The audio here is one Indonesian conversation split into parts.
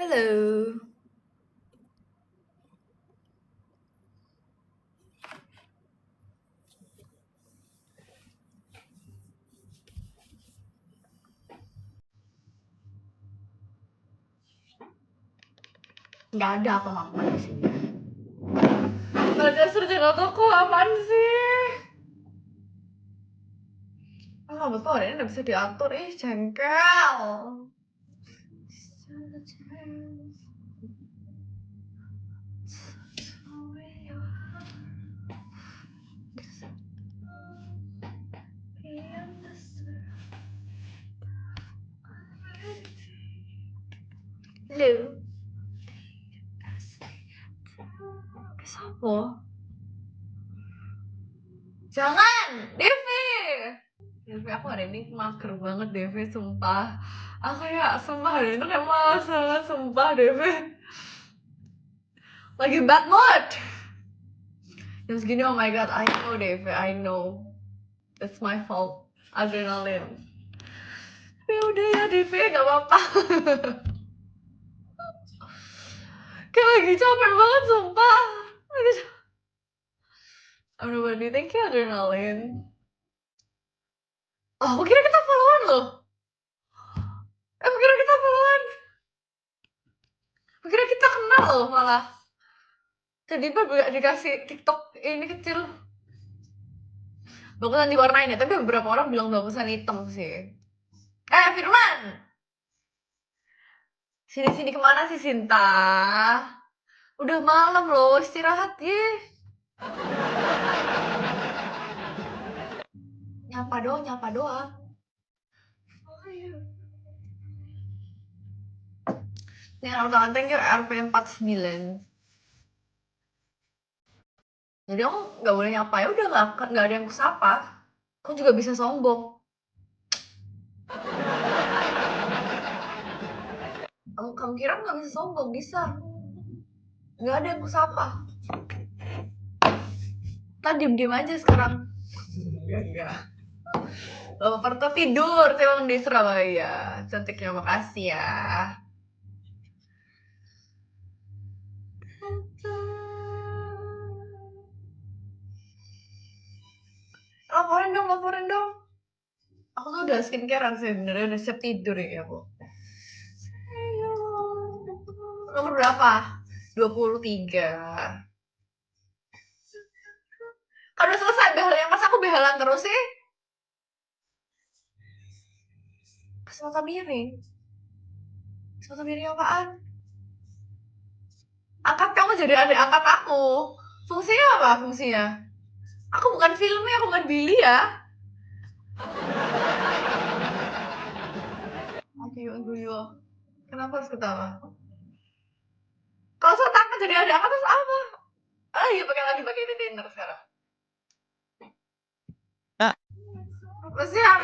Halo. Nggak ada apa-apa di sini. Nggak ada surjana toko, apaan sih? Ah, betul, ini nggak bisa diatur, jengkel. Halo. Siapa? Jangan, Devi. Devi, aku hari ini mager banget, Devi, sumpah. Aku ya, sumpah hari ini kayak malas banget, sumpah, Devi. Lagi bad mood. Jam segini, oh my god, I know, Devi, I know. It's my fault. Adrenaline. Tapi udah ya, Devi, gak apa-apa. Kayak lagi capek banget, sumpah. Everybody, thank you, Adrenaline. Oh, aku kira kita followan loh. Aku kira kita followan. Aku kira kita kenal loh malah. Jadi dikasih TikTok ini kecil. Bagusan diwarnain ya, tapi beberapa orang bilang bagusan hitam sih. Firman! Sini-sini kemana sih, Sinta? Udah malam loh, istirahat ya. Nyapa doang. Oh iya. Ini orang thank you RP49. Jadi aku nggak boleh nyapa, ya udah nggak ada yang kusapa. Aku juga bisa sombong. Kamu kira nggak bisa sombong? Bisa. Nggak ada yang kusapa. Nah, diem-diem aja sekarang. Enggak. Bapak Parto tidur, saya emang di Surabaya. Cantiknya, makasih ya. Laporin dong. Aku tuh udah skincarean sebenarnya, udah siap tidur ya aku. Nomor berapa? 23. Kan udah selesai behalnya, masa aku behalan terus sih? Kacamata miring. Kacamata miring apaan? Angkat kamu jadi adik angkat aku. Fungsinya apa fungsinya? Aku bukan filmnya, aku bukan Billy ya. Oke, yuk. Kenapa harus ketawa? Kalau saya takut jadi adik angkat terus apa? Ah iya, lagi pakai ini dinner sekarang. Kak, Apa sih yang...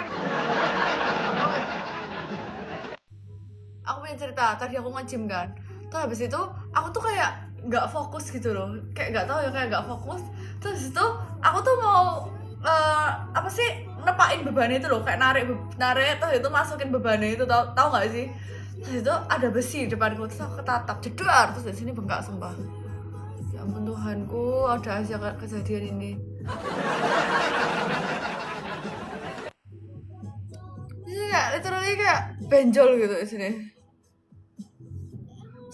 Aku punya cerita, tadi aku nge-gym kan. Terus habis itu, aku tuh kayak nggak fokus gitu loh. Kayak nggak tahu ya, kayak nggak fokus. Terus habis itu, aku tuh mau apa sih, nepain beban itu loh, kayak narik terus itu masukin bebannya itu, tahu nggak sih? Terus itu ada besi di depanku, terus aku ketatap jedar, terus dari sini bengkak sumpah. Ya ampun Tuhanku, ada aja kejadian ini. Ini kayak literally kayak benjol gitu di sini.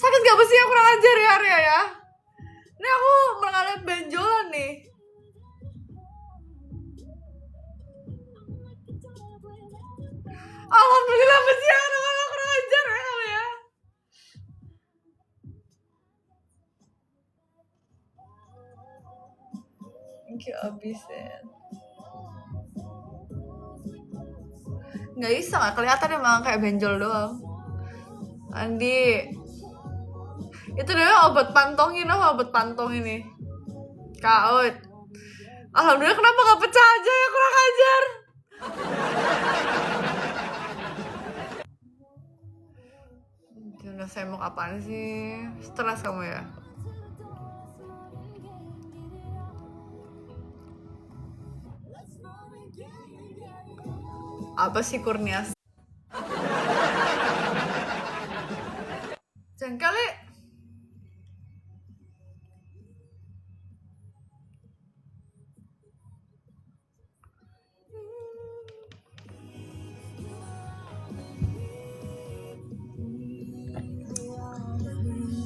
Sakit gak besi, yang kurang ajar ya Arya ya. Ini aku mengalami benjolan nih. Alhamdulillah besi yang kurang ajar ya kamu ya. Thank you abisin. Nggak bisa, nggak kelihatan emang, kayak benjol doang. Andi, itu deh obat pantong ini. Kaut. Alhamdulillah, kenapa nggak pecah aja ya, kurang ajar. Udah saya mau apaan sih? Stres kamu ya? Apa sih Kurnias? Jengkel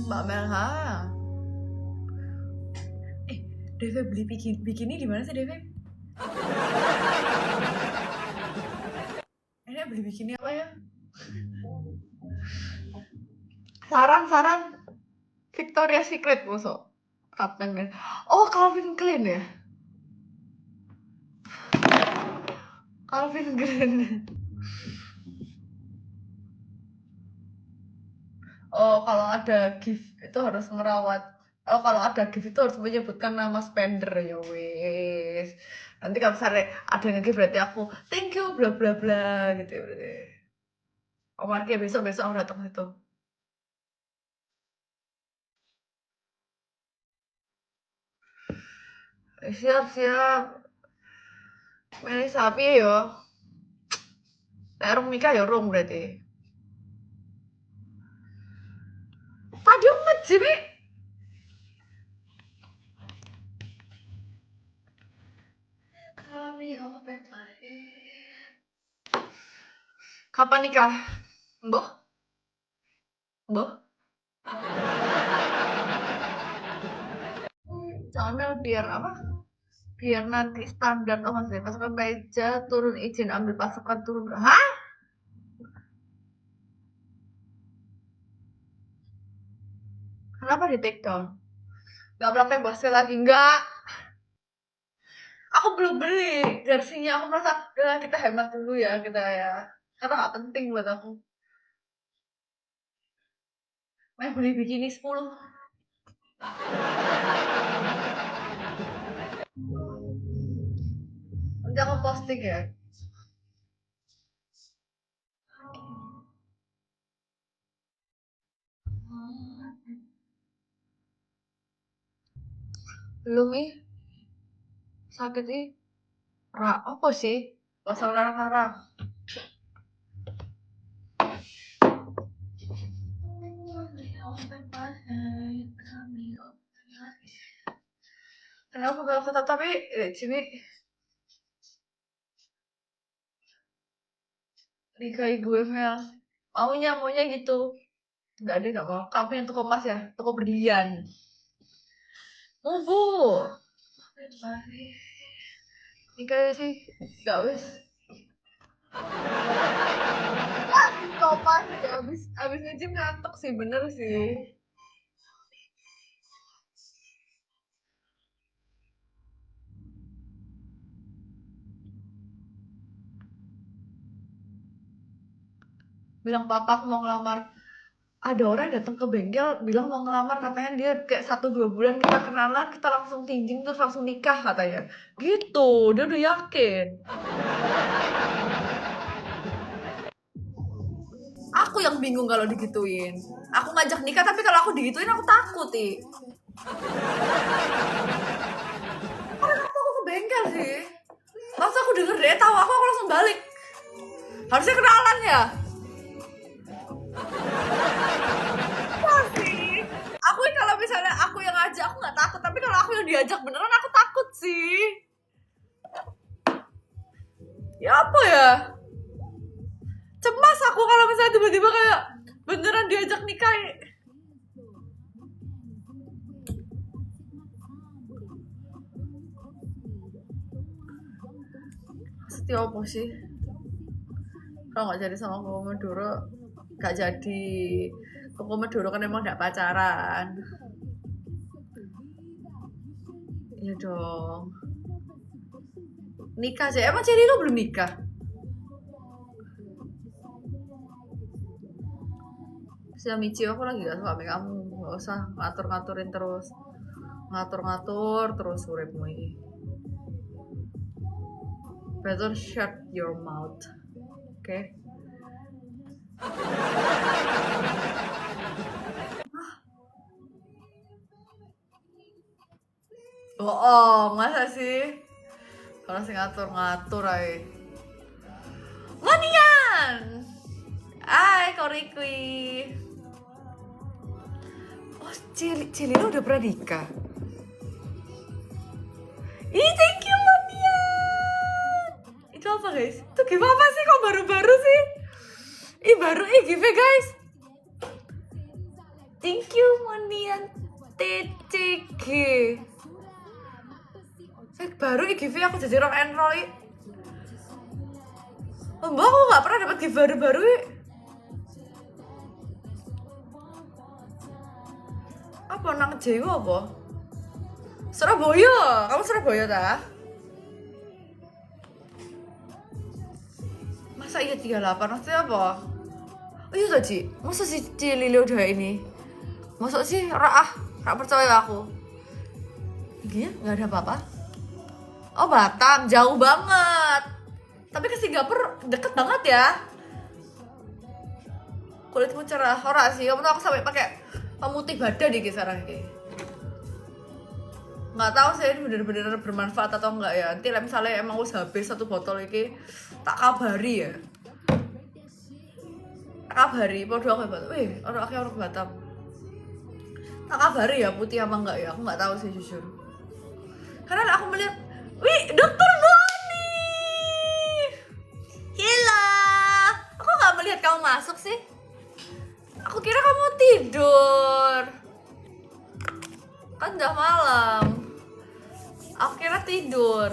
Mbak Melha. Deve beli bikini di mana sih, Deve? Ini beli bikini apa ya? Saran Victoria's Secret bosok. Kapten kan? Oh, Calvin Klein ya? Calvin Klein. Oh, kalau ada gift itu harus ngerawat. Oh, kalau ada gift itu harus menyebutkan nama spender ya wes. Nanti kalau misalnya ada yang gift berarti aku thank you bla bla bla gitu ya berarti. Oh, Marki besok aku datang situ. Siap. Milih sapi ya. Nek nikah ya rung berarti. Tadi ngejim kami open Kapan nikah? Mbok? Mbok? Soalnya biar apa? Biar nanti standar oh maksudnya pasukan meja turun izin ambil pasukan turun. Hah? Kenapa di take down? Gak pernah bosnya lagi enggak. Aku belum beli jersinya. Aku merasa kita hemat dulu ya kita ya. Karena gak penting buat aku. Main beli bikini 10. Nanti aku posting ya. Belum ih. Sakit ih. Apa sih? Pasal larang-larang. Kenapa kalau kata tapi sini nikahi gue Mel. Maunya gitu. Enggak ada enggak mau. Kamu yang toko emas ya? Toko berlian. Mumpu. Nikah sih. Enggak wis. Topan ya abis nge-gym ngantuk sih bener sih. Bilang papa aku mau ngelamar. Ada orang datang ke bengkel bilang mau ngelamar katanya dia kayak 1-2 bulan kita kenalan kita langsung tinjing terus langsung nikah katanya. Gitu, dia udah yakin. Aku yang bingung kalau digituin. Aku ngajak nikah tapi kalau aku digituin aku takut, Ti. Karena aku ke bengkel sih. Langsung aku denger dia tahu aku langsung balik. Harusnya kenalan ya. Pasti. Aku kalau misalnya aku yang ngajak aku nggak takut, tapi kalau aku yang diajak beneran aku takut sih. Ya apa ya? Cemas aku kalau misalnya tiba-tiba kayak beneran diajak nikah. Maksudnya apa sih? Kalau nggak jadi sama Koko Medoro, nggak jadi. Koko Medoro kan emang nggak pacaran. Iya dong. Nikah sih. Emang Ceri lo belum nikah? Bisa Michi aku lagi gak suka sama kamu. Gak usah ngatur-ngaturin terus. Ngatur-ngatur terus uripmu ini. Better shut your mouth. Oke? Okay? Oh, masa sih? Kalau sih ngatur-ngatur aja. Lanian! Hai, Korikui. Oh, Cili lo udah pernah nikah? Ih, thank you, Lanian! Itu apa, guys? Itu gimana sih? Kok baru-baru sih? Ih, baru give guys. Thank you Monian TCG. Baru giveaway aku jadi rock and roll. Mbak aku gak pernah dapat giveaway baru. Apa nang Jawa apa? Surabaya. Kamu Surabaya ta? Masa iya 38 maksudnya apa? Oh iya tadi, masa si Cilili udah ini? Masa sih, rak percaya aku. Iya, nggak ada apa-apa. Oh Batam, jauh banget. Tapi ke Singapura deket banget ya. Kulitmu cerah, ora sih. Kamu tuh aku sampai pakai pemutih badan di kisaran ini. Nggak tahu saya ini bener-bener bermanfaat atau enggak ya. Nanti lah misalnya emang harus habis satu botol ini, tak kabari ya. Tak kabari, podo aku Batam. Orang Batam. Tak kabari ya putih apa enggak ya. Aku nggak tahu sih jujur. Karena aku melihat, Dokter Boni. Halo. Aku nggak melihat kamu masuk sih. Aku kira kamu tidur. Kan udah malam. Aku kira tidur.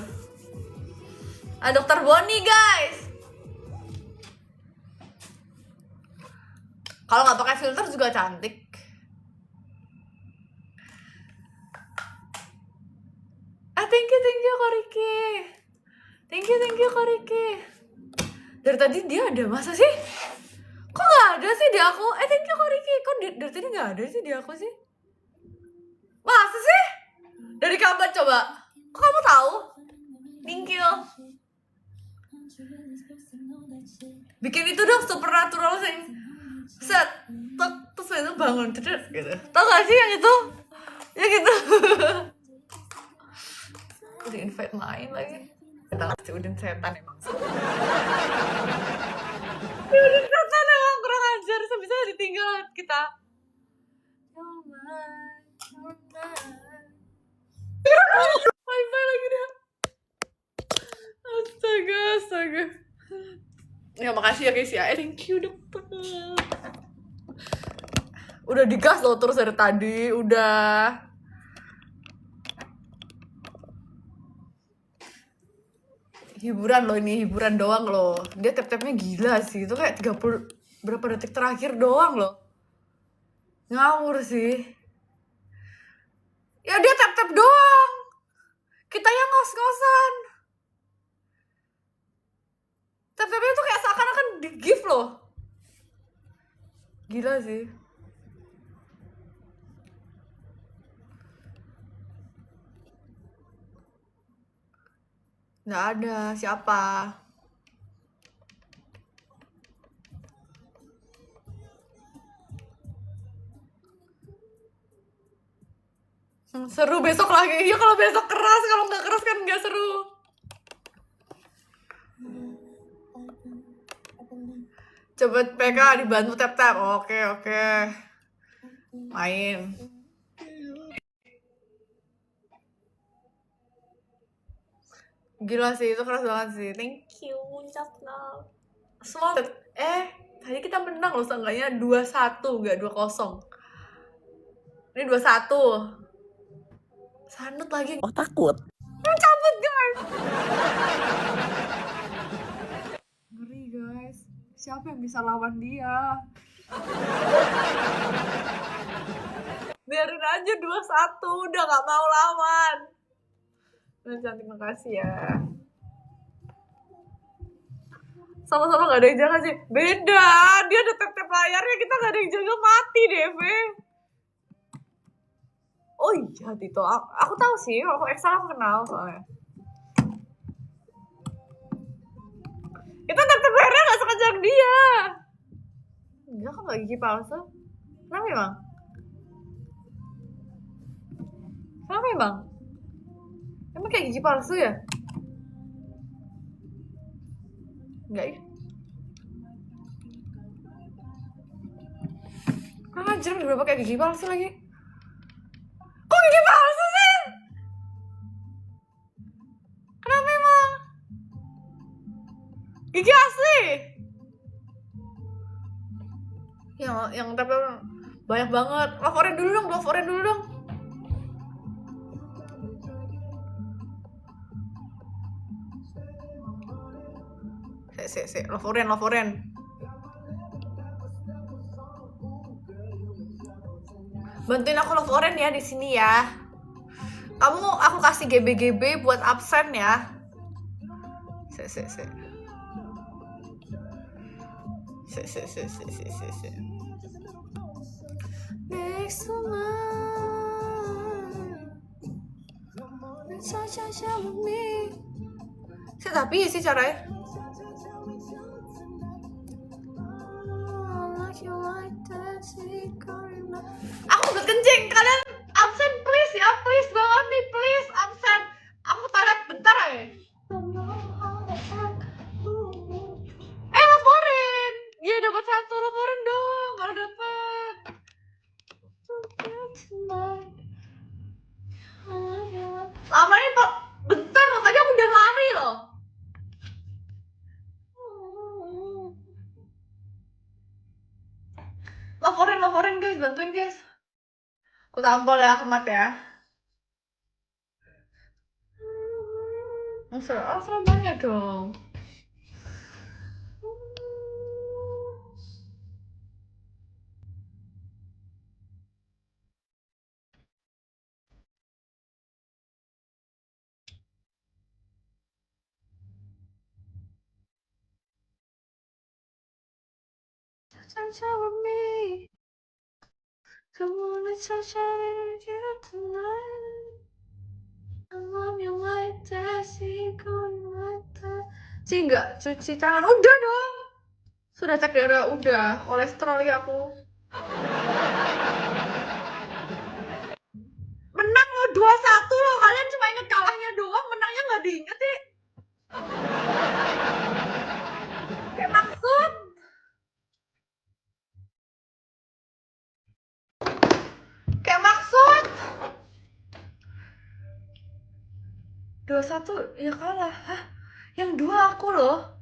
Dokter Boni guys. Kalau nggak pakai filter juga cantik. Thank you Koriki. Thank you Koriki. Dari tadi dia ada, masa sih? Kok nggak ada sih di aku? Thank you Koriki. Kok dari tadi nggak ada sih di aku sih? Masa sih? Dari kapan coba? Kok kamu tahu? Thank you. Bikin itu dong supernatural sing. Set, terus itu bangun gitu. Tahu gak sih yang itu? Yang itu. Udah invite main lagi. Kita ngasih Udin setan emang. Udin setan emang kurang ajar. Bisa ditinggal kita. Wifi lagi dia. Astaga. Ya makasih ya guys ya. Thank you dokter. Udah digas loh terus dari tadi. Udah. Hiburan loh ini, hiburan doang loh. Dia tap-tapnya gila sih. Itu kayak 30 berapa detik terakhir doang loh. Ngawur sih. Ya dia tap-tap doang. Kita yang ngos-ngosan. Tap-tapnya tuh kayak seakan-akan di-give loh. Gila sih. Nggak ada, siapa? Seru besok lagi. Iya kalau besok keras, kalau nggak keras kan nggak seru. Coba PK dibantu tap-tap. Oke. Main. Gila sih, itu keras banget sih. Thank you, Capna. Semangat. Tadi kita menang loh seenggaknya 2-1, nggak 2-0. Ini 2-1. Sanut lagi. Oh takut. Cabut guys. Ngeri guys. Siapa yang bisa lawan dia? Biarin aja 2-1, udah gak mau lawan. Cantik, makasih ya. Sama-sama gak ada yang jaga sih. Beda, dia ada tap-tap layarnya, kita gak ada yang jaga, mati DV. Oh iya Tito, aku tahu sih, aku Excel aku kenal soalnya. Kita tap-tap layarnya gak sekejam dia. Enggak kan gak gigi palsu. Kenapa emang? Emang kayak gigi palsu ya? Enggak ya? Anjir, udah pakai gigi palsu lagi. Kok gigi palsu sih? Kenapa emang? Gigi asli? Yang tapi Banyak banget. Love Orange dulu dong, Love Orange dulu dong. Love Orange, Love Orange. Bantuin aku Love Orange ya di sini ya. Aku kasih GB buat absen ya. Next to me. Tapi sih caranya. Aku udah kencing, kalian absen please ya, please banget nih, please absen. Aku toilet bentar ya. Laporin. Ya dapat 1 laporin dong, kalau dapat. Lama nih Pak, bentar loh, tadi aku udah lari loh. Laporin guys, bantuin guys. Aku tampol ya, kemat ya. Asal banyak dong. Sunshine with me. Come on, it's sunshine with you tonight. I love you like that, see going like that. Sih enggak, cuci tangan udah dong. Sudah cek darah udah, kolesterol ya aku. Menang lo 2-1 loh, kalian cuma inget kalahnya doang, menangnya nggak diinget sih. Kayak maksud. Kayak maksud. 2-1 ya kalah. Hah? Yang 2 aku loh.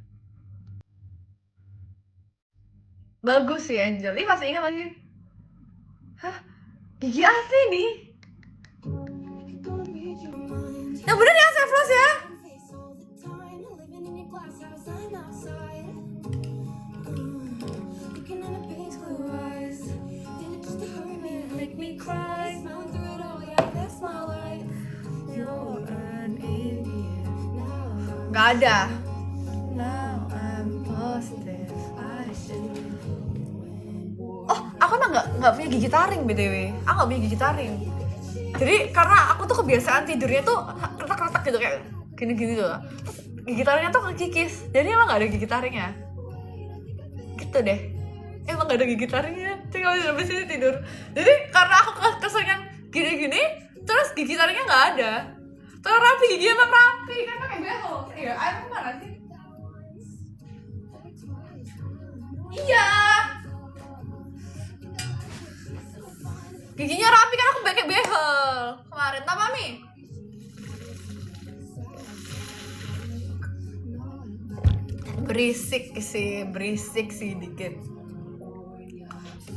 Bagus sih Angel. Ini masih ingat lagi. Hah? Gigi asli nih. Yang bener ya Save Rose ya. Gak ada. Oh, aku nggak punya gigi taring BTW. Aku nggak punya gigi taring. Jadi karena aku tuh kebiasaan tidurnya tuh retak-retak gitu kayak gini-gini tuh. Gigi taringnya tuh kekikis. Jadi emang nggak ada gigi taringnya. Gitu deh. Emang nggak ada gigi taringnya. Tinggal di sini tidur. Jadi karena aku keseringan gini-gini, terus gigi taringnya nggak ada. Terus rapi, gigi emang rapi kan pakai behel. Iya, air kemana sih? Iya. Giginya rapi kan aku pakai behel kemarin, tak mami? Berisik sih dikit.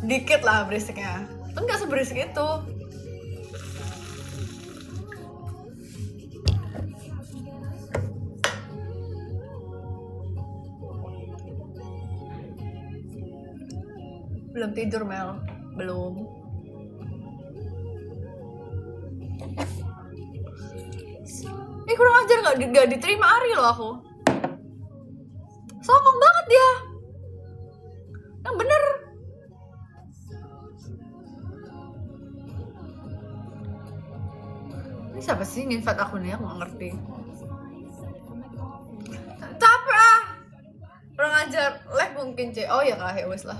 Dikit lah berisiknya. Enggak seberisik itu. Belum tidur Mel, belum. Kurang ajar, gak diterima Ari loh aku. Sokong banget dia. Yang bener. Ini siapa sih nginvite aku nih, aku gak ngerti. Capek ah. Kurang ajar, lag mungkin C. Oh ya kah, wes lah.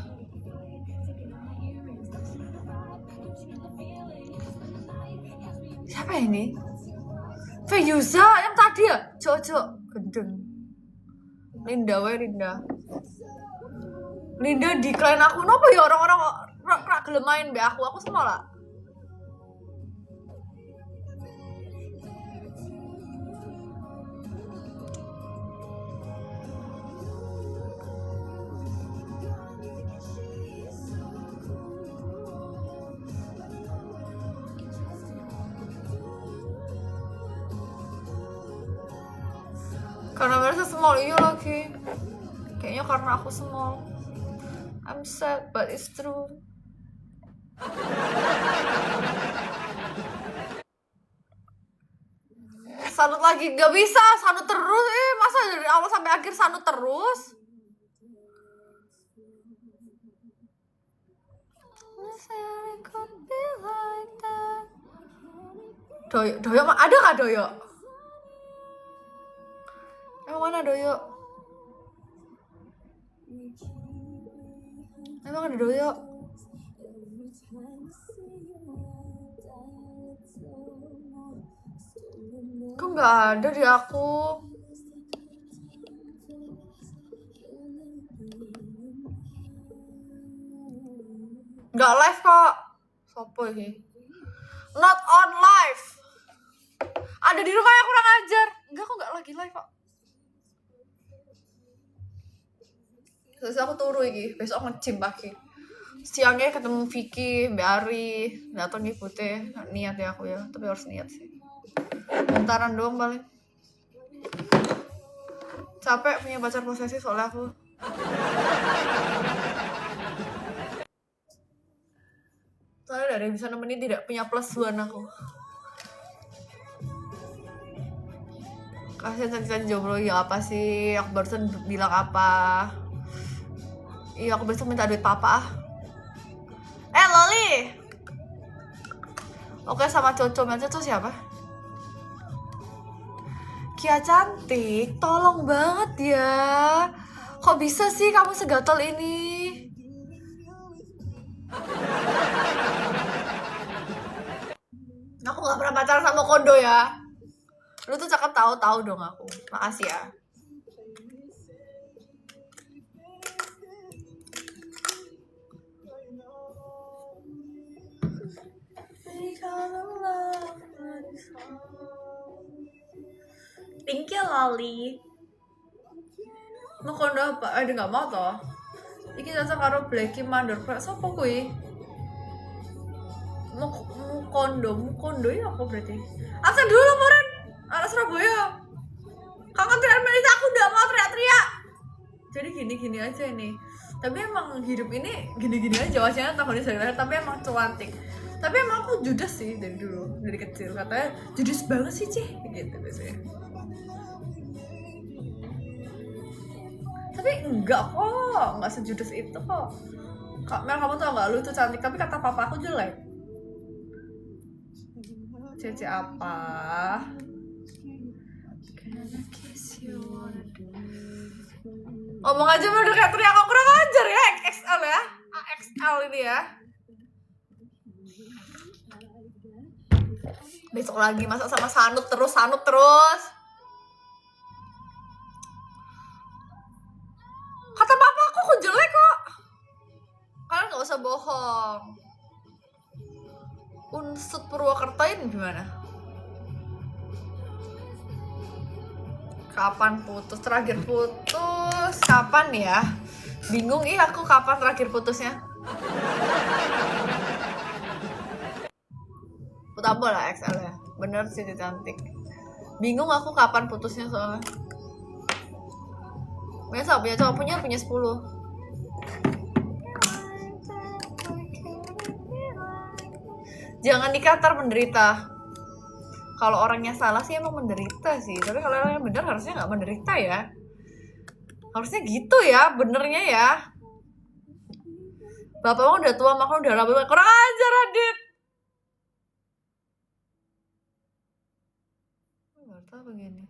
Siapa ini? Feyuza yang tadi ya? Cocok gendeng. Linda decline aku. Kenapa ya orang-orang rak gelem main be aku semua lah. Masa small? Iya lagi. Kayaknya karena aku small. I'm sad, but it's true. Sanut lagi, gak bisa sanut terus. Masa dari awal sampai akhir sanut terus? Doyo ada gak Doyo? Emang mana Doyo? Emang ada Doyo? Kok gak ada di aku? Gak live kok. Sopo ini? Not on live. Ada di rumah yang kurang ajar. Enggak, kok gak lagi live kok. Terus aku turu iki, besok nge-gym pagi. Siangnya ketemu Vicky, Mbak Ari, datang ngikutin. Niat ya aku ya, tapi harus niat sih. Bentaran doang paling. Capek punya pacar posesif soalnya aku. Soalnya ada yang bisa nemenin tidak punya plusuan aku. Kasian cantik jomblo, ya apa sih? Aku barusan bilang apa? Iya, aku besok minta duit papa ah. Loli. Oke, sama Coco. Coco siapa? Kia cantik, tolong banget ya. Kok bisa sih kamu segatel ini? Aku gak pernah pacaran sama Kondo ya. Lu tuh cakep tahu dong aku. Makasih ya. Thank you Loli. Mau Kondo apa? Dia gak mau toh. Iki cocok karo Blacky Mandor. Sopo kuwi? Mau kondo ya apa berarti? Absen dulu Moren. Anak Surabaya. Kangen teriak Melisa, aku udah mau teriak-teriak. Jadi gini-gini aja ini. Tapi emang hidup ini gini-gini aja. Wajahnya tahunya dari lahir, tapi emang cantik. Tapi emang aku judes sih dari dulu, dari kecil. Katanya judes banget sih Cih, gitu biasanya. Tapi enggak kok, enggak sejudes itu kok. Kak Mel, kamu tau gak, lu tuh cantik, tapi kata papa aku jelek. Cece apa? Ngomong aja udah kayak teriak, kok kurang ajar ya, XL ya. XL ini ya. Besok lagi masak sama Sanut terus. Kata papa aku jelek kok. Kalian gak usah bohong. Unsut Purwokerto ini gimana? Kapan putus? Terakhir putus kapan ya? Bingung aku kapan terakhir putusnya. Tambah lah XL ya. Bener sih cantik. Bingung aku kapan putusnya soalnya. Biasa punya cowok punya 10. Jangan dikatar menderita. Kalau orangnya salah sih emang menderita sih. Tapi kalau orangnya bener harusnya nggak menderita ya. Harusnya gitu ya, benernya ya. Bapakmu udah tua, makanya udah rapi. Kurang ajar Adit. Nggak begini.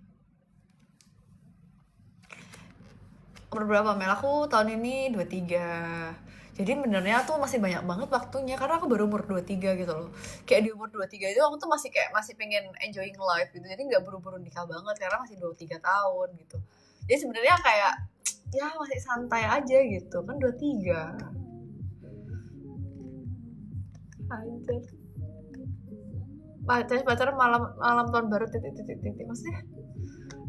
Umur berapa Mel? Aku tahun ini 23. Jadi benernya tuh masih banyak banget waktunya karena aku baru umur 23 gitu loh. Kayak di umur 23 itu aku tuh masih pengen enjoying life gitu. Jadi nggak buru-buru nikah banget karena masih 23 tahun gitu. Jadi sebenarnya kayak ya masih santai aja gitu kan 23. Anjir. Pacaran malam tahun baru titik maksudnya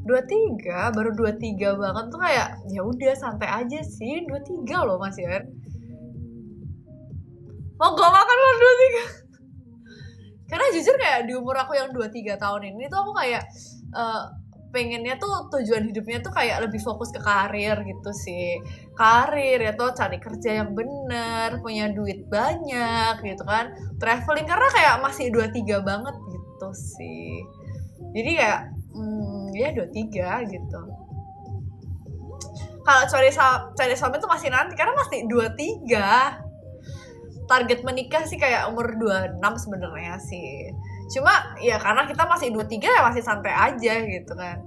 23 baru 23 banget tuh kayak ya udah santai aja sih 23 loh Mas Yan. Mau gue makan lo 23. Karena jujur kayak di umur aku yang 23 tahun ini tuh aku kayak pengennya tuh tujuan hidupnya tuh kayak lebih fokus ke karir gitu sih. Karir ya tuh cari kerja yang bener, punya duit banyak gitu kan. Traveling karena kayak masih 23 banget gitu sih. Jadi kayak ya 23 gitu. Kalau cari suami tuh masih nanti karena masih 23. Target menikah sih kayak umur 26 sebenarnya sih. Cuma ya karena kita masih 23 ya masih santai aja gitu kan.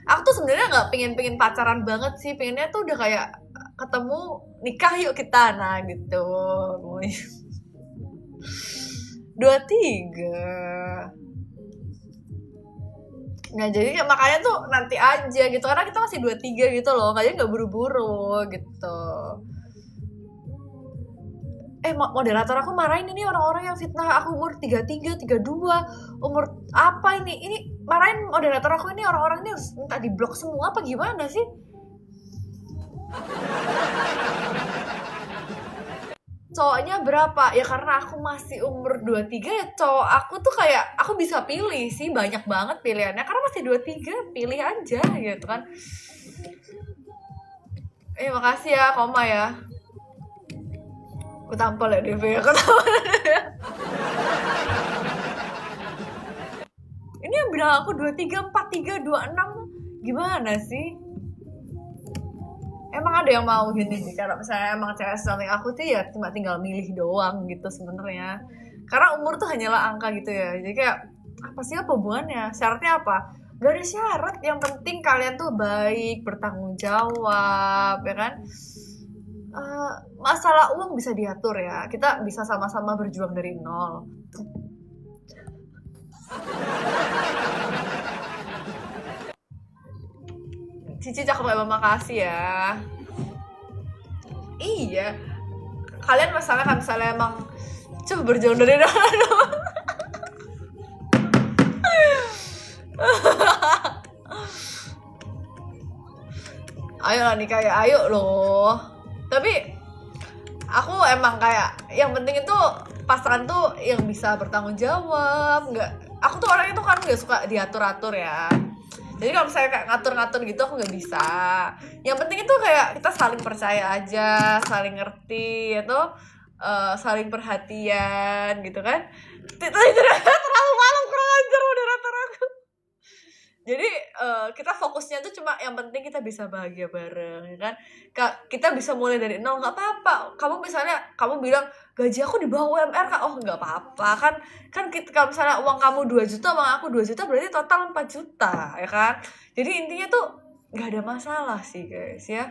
Aku tuh sebenarnya nggak pengen pacaran banget sih, pengennya tuh udah kayak ketemu nikah yuk kita nah gitu. 23. Nah jadi makanya tuh nanti aja gitu karena kita masih 23 gitu loh, kayaknya nggak buru-buru gitu. Moderator aku marahin ini orang-orang yang fitnah aku umur 33, 32. Umur apa ini? Ini marahin moderator aku ini orang-orang ini harus minta di-blok semua apa gimana sih? Cowoknya berapa? Ya karena aku masih umur 23 ya cowok aku tuh kayak aku bisa pilih sih, banyak banget pilihannya karena masih 23, pilih aja gitu kan. Makasih ya Koma ya. Aku tampol ya DV ya, aku tampol. Ini yang bilang aku 23, 43, 26 gimana sih? Emang ada yang mau gini sih, kalau misalnya emang cewek samping aku tuh ya cuma tinggal milih doang gitu sebenarnya. Karena umur tuh hanyalah angka gitu ya. Jadi kayak apa sih apa hubungannya? Syaratnya apa? Gak ada syarat, yang penting kalian tuh baik, bertanggung jawab, ya kan? Masalah uang bisa diatur ya, kita bisa sama-sama berjuang dari nol. Cici cakep banget, makasih ya. Iya, kalian misalnya emang coba berjuang dari nol. Ayo lah nikah ya, ayo loh. Tapi aku emang kayak yang penting itu pasangan tuh yang bisa bertanggung jawab. Aku tuh orangnya tuh kan nggak suka diatur-atur ya. Jadi kalau misalnya kayak ngatur-ngatur gitu aku nggak bisa. Yang penting itu kayak kita saling percaya aja, saling ngerti, atau saling perhatian gitu kan. Terlalu malam kurang ajar moderator aku. Jadi kita fokusnya tuh cuma yang penting kita bisa bahagia bareng, ya kan? Kita bisa mulai dari nol, nggak apa-apa. Kamu misalnya kamu bilang gaji aku di bawah UMR kak, oh nggak apa-apa kan kalau misalnya uang kamu 2 juta, uang aku 2 juta berarti total 4 juta, ya kan? Jadi intinya tuh nggak ada masalah sih guys ya.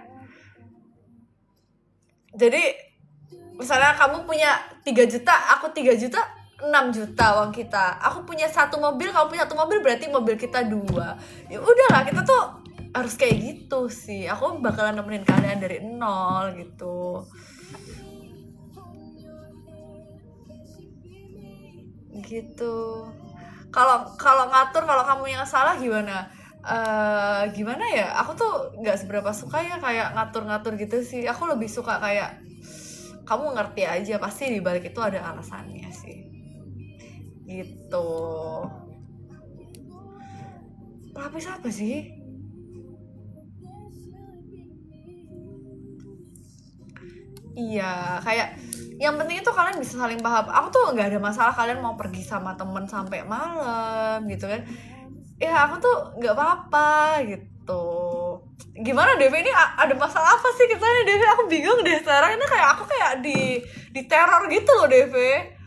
Jadi misalnya kamu punya 3 juta, aku 3 juta, 6 juta uang kita. Aku punya 1 mobil, kamu punya 1 mobil, berarti mobil kita 2. Ya udahlah, kita tuh harus kayak gitu sih. Aku bakalan nemenin kalian dari nol gitu. Gitu. Kalau ngatur, kalau kamu yang salah gimana? Gimana ya? Aku tuh nggak seberapa suka ya kayak ngatur-ngatur gitu sih. Aku lebih suka kayak kamu ngerti aja, pasti di balik itu ada alasannya sih. Gitu. Pelapis apa sih? Iya, kayak yang penting itu kalian bisa saling paham. Aku tuh nggak ada masalah kalian mau pergi sama temen sampai malam gitu kan. Ya aku tuh nggak apa-apa gitu. Gimana Devi ini ada masalah apa sih kita nih Devi? Aku bingung deh sekarang ini, kayak aku kayak di teror gitu loh Devi.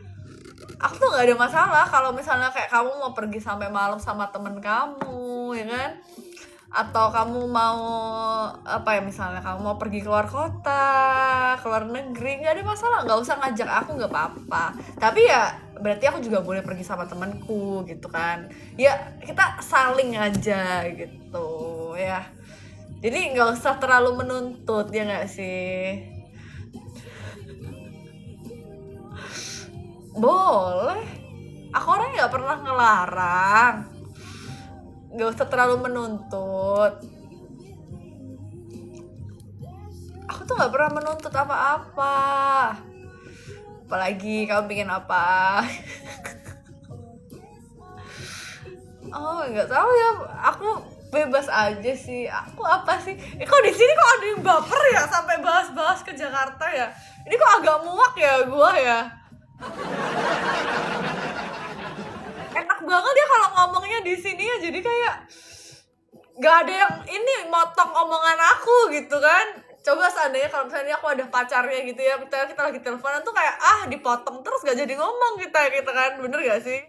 Aku tuh nggak ada masalah kalau misalnya kayak kamu mau pergi sampai malam sama temen kamu, ya kan? Atau kamu mau apa ya, misalnya kamu mau pergi keluar kota, keluar negeri, nggak ada masalah, nggak usah ngajak aku, nggak apa-apa. Tapi ya berarti aku juga boleh pergi sama temanku gitu kan. Ya kita saling aja gitu ya. Jadi nggak usah terlalu menuntut, ya nggak sih? Boleh. Aku orang nggak pernah ngelarang. Nggak usah terlalu menuntut. Aku tuh nggak pernah menuntut apa-apa. Apalagi kamu pengen apa? Oh nggak tahu ya. bebas aja sih. Aku apa sih? Kok di sini kok ada yang baper ya sampai bahas-bahas ke Jakarta ya? Ini kok agak muak ya gua ya. Enak banget ya kalau ngomongnya di sini ya. Jadi kayak gak ada yang ini motong omongan aku gitu kan. Coba seandainya kalau misalnya aku ada pacarnya gitu ya, kita lagi teleponan tuh kayak dipotong terus gak jadi ngomong kita kan. Bener gak sih?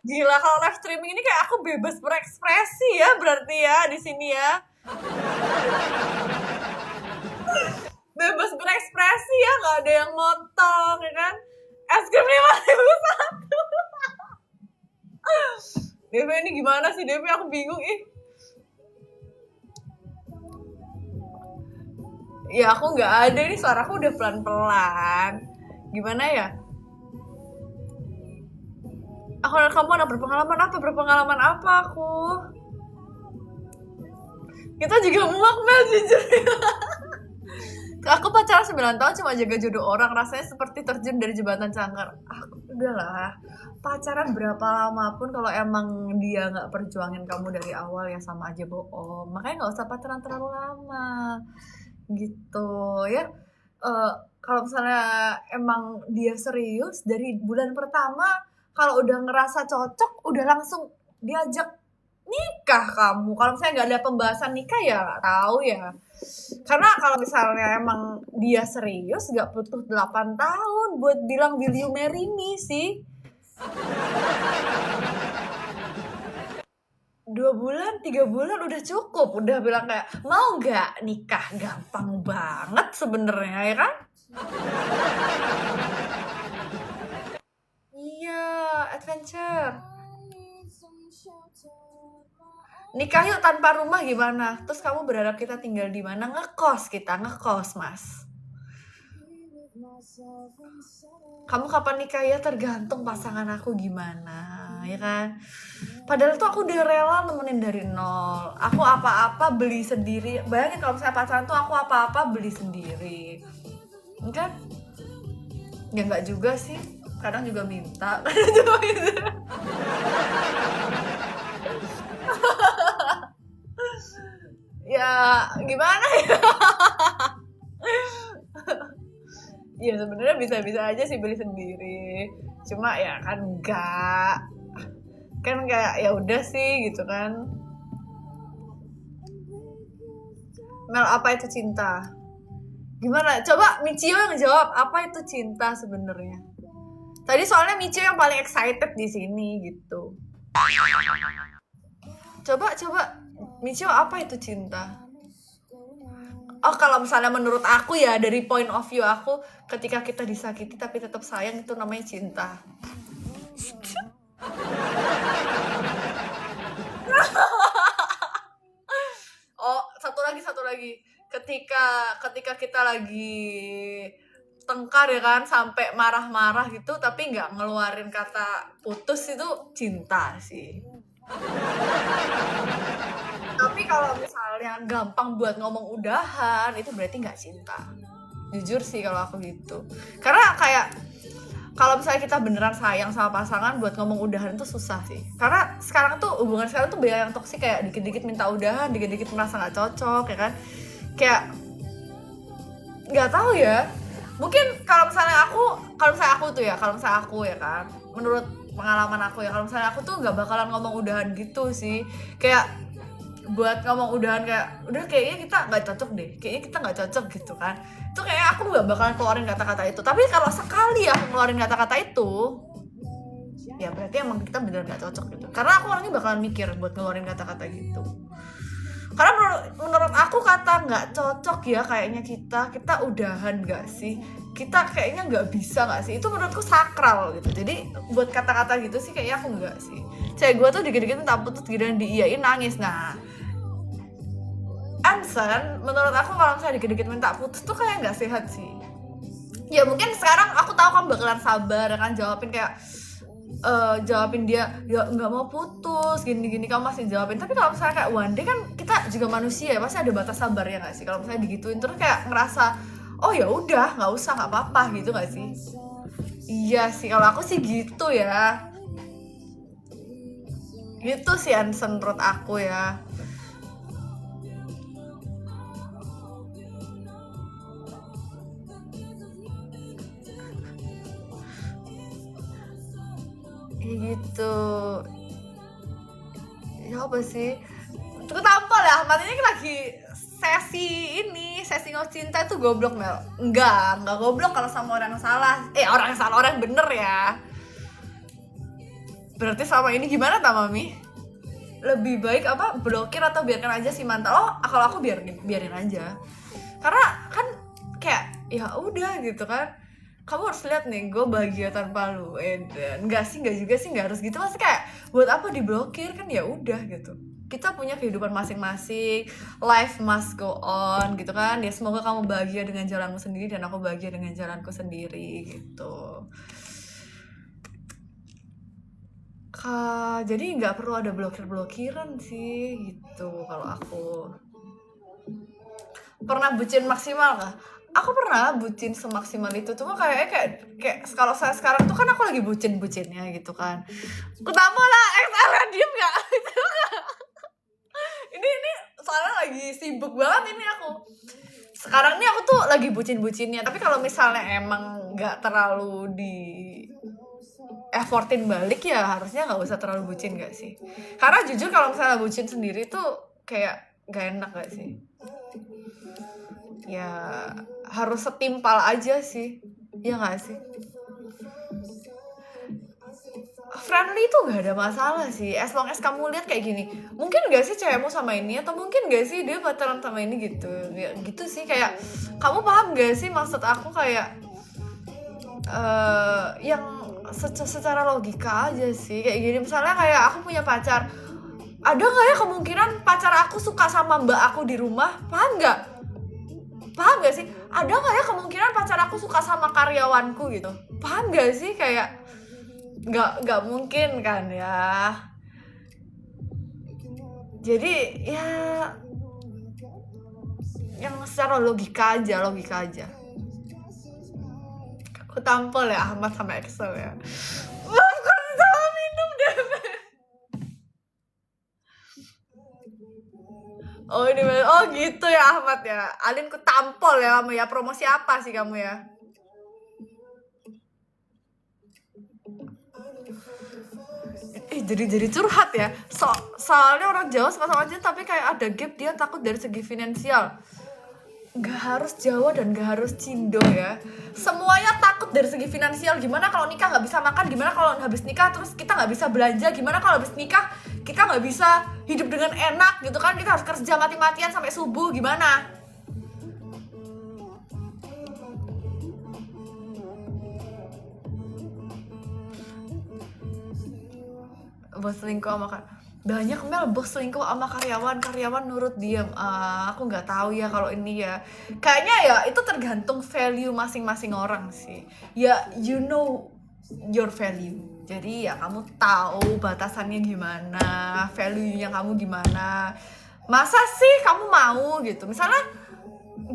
Gila, kalau live streaming ini kayak aku bebas berekspresi ya berarti ya di sini ya. Bebas berekspresi ya, gak ada yang motong ya kan. Es krim 5.001. Devi ini gimana sih Devi, aku bingung Ya aku nggak ada, ini suaraku udah pelan-pelan. Gimana ya? Kamu ada berpengalaman apa aku? Kita juga muak Mel jujur. Aku pacaran 9 tahun cuma jaga jodoh orang, rasanya seperti terjun dari jembatan cangkar. Udahlah, pacaran berapa lama pun kalau emang dia nggak perjuangin kamu dari awal ya sama aja bohong. Makanya nggak usah pacaran terlalu lama gitu ya. Kalau misalnya emang dia serius dari bulan pertama, kalau udah ngerasa cocok udah langsung diajak nikah kamu. Kalau misalnya nggak ada pembahasan nikah ya nggak tahu ya. Karena kalau misalnya emang dia serius gak butuh 8 tahun buat bilang will you marry me sih. 2 bulan, 3 bulan udah cukup. Udah bilang kayak mau gak nikah, gampang banget sebenarnya ya kan. Iya, adventure. Nikah yuk tanpa rumah gimana? Terus kamu berharap kita tinggal di mana? Ngekos Mas. Kamu kapan nikah ya tergantung pasangan aku gimana, ya kan? Padahal tuh aku udah rela nemenin dari nol. Aku apa-apa beli sendiri. Bayangin kalau misalnya pacaran tuh aku apa-apa beli sendiri. Kan? Ya enggak juga sih. Kadang juga minta. Ya gimana ya? Ya sebenarnya bisa-bisa aja sih beli sendiri. Cuma ya kan enggak. Kan kayak ya udah sih gitu kan. Mel, apa itu cinta? Gimana? Coba Michio yang jawab apa itu cinta sebenarnya. Tadi soalnya Michio yang paling excited di sini gitu. Coba Michio apa itu cinta? Oh kalau misalnya menurut aku ya dari point of view aku, ketika kita disakiti tapi tetap sayang itu namanya cinta. Oh satu lagi. Ketika kita lagi tengkar ya kan sampai marah-marah gitu tapi nggak ngeluarin kata putus itu cinta sih. Tapi kalau misalnya gampang buat ngomong udahan itu berarti nggak cinta. Jujur sih kalau aku gitu. Karena kayak kalau misalnya kita beneran sayang sama pasangan buat ngomong udahan itu susah sih. Karena sekarang tuh hubungan sekarang tuh banyak yang toksik kayak dikit-dikit minta udahan, dikit-dikit merasa nggak cocok ya kan. Kayak nggak tahu ya. Mungkin kalau misalnya aku ya kan, menurut pengalaman aku ya, kalau misalnya aku tuh nggak bakalan ngomong udahan gitu sih. Kayak buat ngomong udahan kayak udah kayaknya kita nggak cocok deh, kayaknya kita nggak cocok gitu kan. Itu kayak aku nggak bakalan keluarin kata-kata itu. Tapi kalau sekali aku ngeluarin kata-kata itu, ya berarti emang kita beneran nggak cocok gitu. Karena aku orangnya bakalan mikir buat ngeluarin kata-kata gitu. Karena menurut aku kata nggak cocok ya kayaknya kita udahan nggak sih? Kita kayaknya nggak bisa nggak sih? Itu menurutku sakral gitu. Jadi buat kata-kata gitu sih kayaknya aku nggak sih. Cewek gue tuh dikit-dikit minta putus giliran diiyain nangis. Nah, Anson, menurut aku kalau misalnya dikit-dikit minta putus tuh kayak nggak sehat sih. Ya mungkin sekarang aku tahu kamu bakalan sabar kan jawabin kayak jawabin dia ya nggak mau putus gini kamu masih jawabin. Tapi kalau misalnya kayak one day kan kita juga manusia ya pasti ada batas sabar ya nggak sih. Kalau misalnya digituin terus kayak ngerasa oh ya udah nggak usah nggak apa-apa gitu nggak sih. Iya sih kalau aku sih gitu ya. Gitu sih Ansen menurut aku ya. Kayak gitu. Ya apa sih? Aku tampol ya, Ahmad ini lagi sesi cinta itu goblok Mel. Enggak goblok kalau sama orang yang salah. Orang yang salah, orang yang bener ya. Berarti sama ini gimana Mami? Lebih baik apa blokir atau biarkan aja si mantan? Kalau aku biarin aja. Karena kan kayak ya udah gitu kan. Kamu harus lihat nih, gue bahagia tanpa lu. Enggak juga sih, enggak harus gitu. Maksudnya kayak buat apa diblokir, kan ya udah gitu. Kita punya kehidupan masing-masing, life must go on gitu kan. Ya semoga kamu bahagia dengan jalanmu sendiri dan aku bahagia dengan jalanku sendiri gitu. Jadi nggak perlu ada blokir-blokiran sih gitu kalau aku. Pernah bucin maksimal nggak? Aku pernah bucin semaksimal itu, cuma kayak kalau saya sekarang tuh kan aku lagi bucin-bucinnya gitu kan. Kutama lah, XL diem nggak? ini soalnya lagi sibuk banget ini aku. Sekarang nih aku tuh lagi bucin-bucinnya, tapi kalau misalnya emang nggak terlalu di effortin balik ya harusnya nggak usah terlalu bucin gak sih? Karena jujur kalau misalnya bucin sendiri tuh kayak gak enak gak sih? Ya harus setimpal aja sih, ya nggak sih? Friendly itu gak ada masalah sih, as long as kamu lihat kayak gini, mungkin gak sih cewekmu sama ini, atau mungkin gak sih dia pacaran sama ini gitu, ya, gitu sih. Kayak kamu paham gak sih maksud aku? Kayak yang secara logika aja sih kayak gini. Misalnya kayak aku punya pacar, ada nggak ya kemungkinan pacar aku suka sama mbak aku di rumah? Paham gak sih? Ada nggak ya kemungkinan pacar aku suka sama karyawanku gitu? Paham gak sih? Kayak nggak mungkin kan ya. Jadi ya yang secara logika aja. Aku tampol ya Ahmad sama Excel ya. Bukan salah minum deh. Oh gitu ya Ahmad ya. Alin ku tampol ya kamu ya. Promosi apa sih kamu ya? Jadi curhat ya. Soalnya orang Jawa sama-sama aja, tapi kayak ada gap, dia takut dari segi finansial. Gak harus Jawa dan gak harus Cindo ya. Semuanya takut dari segi finansial. Gimana kalau nikah gak bisa makan? Gimana kalau habis nikah terus kita gak bisa belanja? Gimana kalau habis nikah kita gak bisa hidup dengan enak gitu kan? Kita harus kerja mati-matian sampai subuh. Gimana? Bos selingkuh sama banyak Mel, bos selingkuh sama karyawan nurut diam. Aku nggak tahu ya kalau ini ya. Kayaknya ya itu tergantung value masing-masing orang sih. Ya you know your value. Jadi ya kamu tahu batasannya gimana, value-nya kamu gimana. Masa sih kamu mau gitu? Misalnya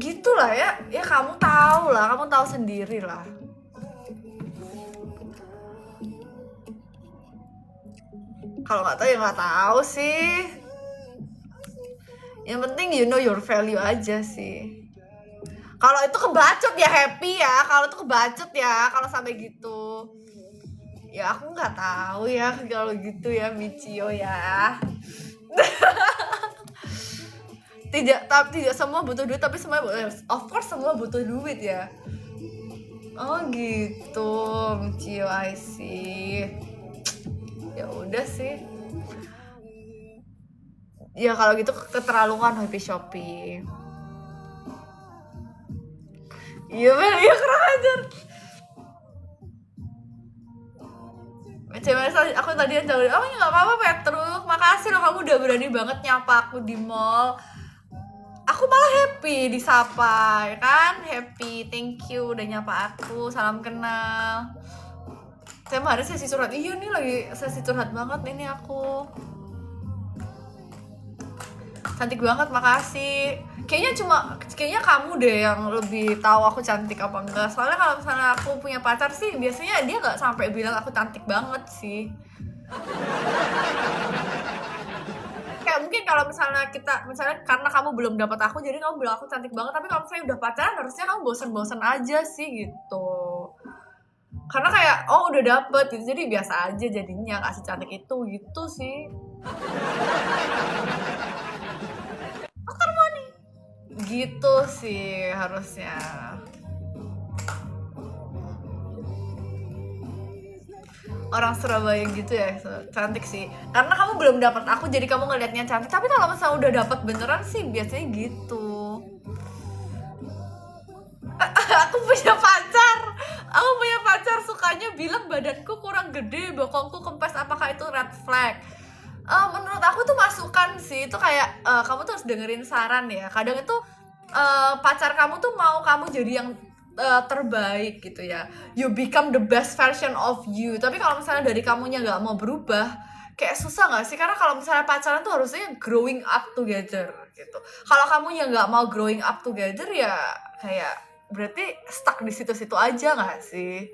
gitulah ya. Ya kamu tahu lah, kamu tahu sendiri lah. Kalau nggak tahu ya nggak tahu sih. Yang penting you know your value aja sih. Kalau itu kebacot ya happy ya. Kalau itu kebacot ya kalau sampai gitu. Ya aku nggak tahu ya kalau gitu ya Michio ya. tidak semua butuh duit, tapi semua of course semua butuh duit ya. Oh gitu Michio, I see. Ya udah sih. Ya kalau gitu keterlaluan Happy Shopee. Iya Mel, iya kurang ajar. Aku tadi yang jauh. Oh ya nggak apa-apa Petruk, makasih loh kamu udah berani banget nyapa aku di mall. Aku malah happy disapa ya kan, happy, thank you udah nyapa aku, salam kenal. Tiap hari sesi curhat. Iya nih lagi sesi curhat banget ini aku. Cantik banget, makasih. Kayaknya kamu deh yang lebih tahu aku cantik apa enggak. Soalnya kalau misalnya aku punya pacar sih biasanya dia nggak sampai bilang aku cantik banget sih. Kayak mungkin kalau misalnya karena kamu belum dapat aku, jadi kamu bilang aku cantik banget, tapi kalau misalnya udah pacaran harusnya kamu bosen-bosen aja sih gitu. Karena kayak, oh udah dapet gitu, jadi biasa aja jadinya kasih cantik itu, gitu sih. Gitu sih harusnya. Orang Surabaya gitu ya, cantik sih. Karena kamu belum dapat aku, jadi kamu ngelihatnya cantik. Tapi kalau misalnya udah dapat beneran sih biasanya gitu. Aku punya pacar. Aku punya pacar sukanya bilang badanku kurang gede, bokongku kempes. Apakah itu red flag? Menurut aku tuh masukan sih. Itu kayak kamu tuh harus dengerin saran ya. Kadang itu pacar kamu tuh mau kamu jadi yang terbaik gitu ya, you become the best version of you. Tapi kalau misalnya dari kamunya nggak mau berubah, kayak susah nggak sih? Karena kalau misalnya pacaran tuh harusnya growing up together gitu. Kalau kamunya nggak mau growing up together ya kayak berarti stuck di situ-situ aja nggak sih?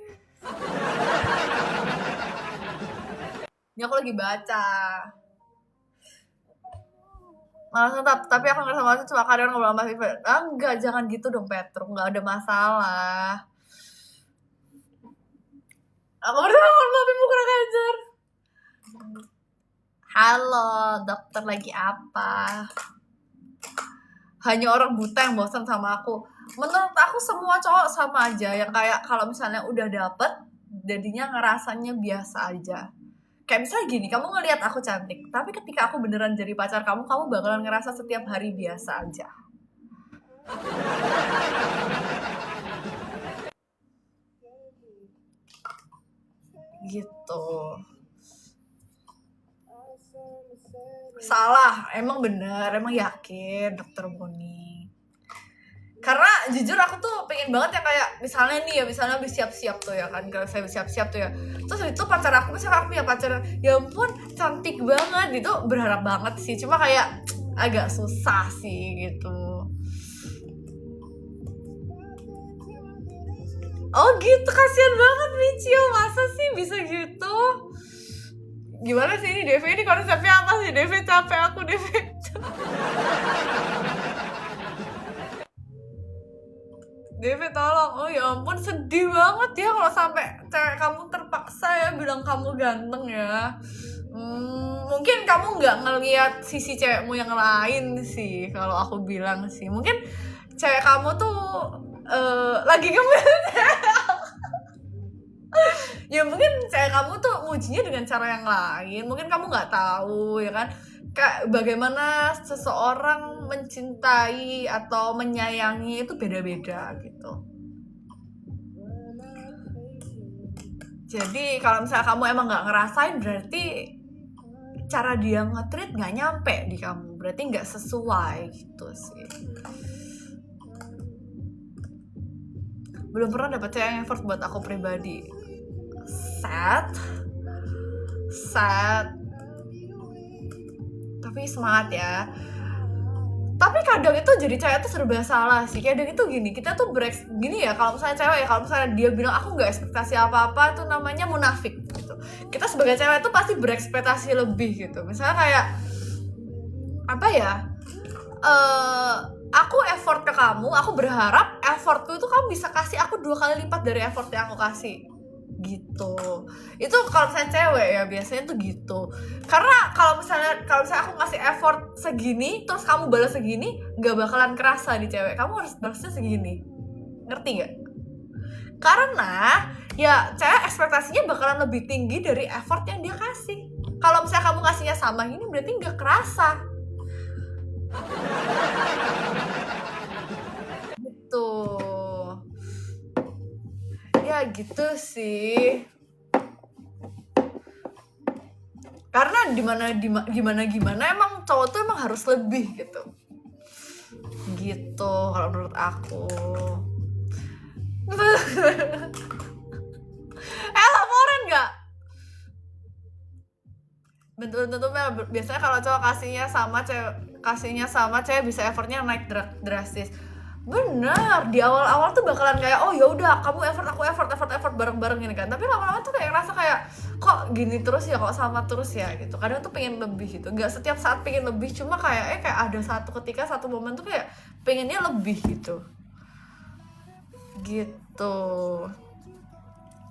Ini aku lagi baca. Malah tetap, tapi aku ngerasa malu cuma kadang ngobrol sama Viva. Enggak, jangan gitu dong Petruk, nggak ada masalah. Aku bersama ngobrol kurang ajar. Halo, dokter lagi apa? Hanya orang buta yang bosan sama aku. Menurut aku semua cowok sama aja, yang kayak kalau misalnya udah dapet, jadinya ngerasanya biasa aja. Kayak misalnya gini, kamu ngelihat aku cantik, tapi ketika aku beneran jadi pacar kamu, kamu bakalan ngerasa setiap hari biasa aja. Gitu. Salah, emang bener, emang yakin dokter Boni. Karena jujur aku tuh pengen banget ya kayak misalnya nih ya, misalnya habis siap-siap tuh ya kan, kalau saya siap-siap tuh ya, terus itu pacar aku, misalnya aku punya pacar, ya ampun cantik banget, itu berharap banget sih, cuma kayak agak susah sih gitu. Oh gitu, kasihan banget Micio, masa sih bisa gitu? Gimana sih ini DV ini konsepnya apa sih? DV capek aku, DV. David tolong, oh ya ampun sedih banget ya kalau sampai cewek kamu terpaksa ya bilang kamu ganteng ya. Mungkin kamu nggak ngelihat sisi cewekmu yang lain sih kalau aku bilang sih. Mungkin cewek kamu tuh lagi gemuk. Ya mungkin cewek kamu tuh mujinya dengan cara yang lain. Mungkin kamu nggak tahu ya kan. Kayak bagaimana seseorang mencintai atau menyayangi itu beda-beda gitu. Jadi kalau misalnya kamu emang nggak ngerasain, berarti cara dia nge-treat nggak nyampe di kamu, berarti nggak sesuai gitu sih. Belum pernah dapet cewek yang effort buat aku pribadi. Sad, tapi semangat ya. Tapi kadang itu jadi cewek tuh serba salah sih. Kadang itu gini, kita tuh gini ya, kalau misalnya cewek ya, kalau misalnya dia bilang aku nggak ekspektasi apa-apa, itu namanya munafik gitu. Kita sebagai cewek tuh pasti berekspektasi lebih gitu. Misalnya kayak apa ya, aku effort ke kamu, aku berharap effortku itu kamu bisa kasih aku 2 kali lipat dari effort yang aku kasih gitu. Itu kalau misalnya cewek ya biasanya tuh gitu. Karena kalau misalnya aku ngasih effort segini terus kamu balas segini, nggak bakalan kerasa di cewek. Kamu harus balasnya segini, ngerti nggak? Karena ya cewek ekspektasinya bakalan lebih tinggi dari effort yang dia kasih. Kalau misalnya kamu ngasihnya sama gini, berarti nggak kerasa gitu ya, gitu sih. Karena gimana emang cowok tuh emang harus lebih gitu kalau menurut aku. Laporan nggak? Bentuk-bentuk biasanya kalau cowok kasihnya sama cewek bisa effortnya naik drastis. Bener, di awal-awal tuh bakalan kayak, oh ya udah kamu effort, aku effort bareng-bareng gini kan. Tapi lama-lama tuh kayak ngerasa kayak, kok gini terus ya, kok sama terus ya gitu. Kadang tuh pengen lebih gitu. Gak setiap saat pengen lebih, cuma kayak kayak ada satu ketika, satu momen tuh kayak pengennya lebih gitu. Gitu.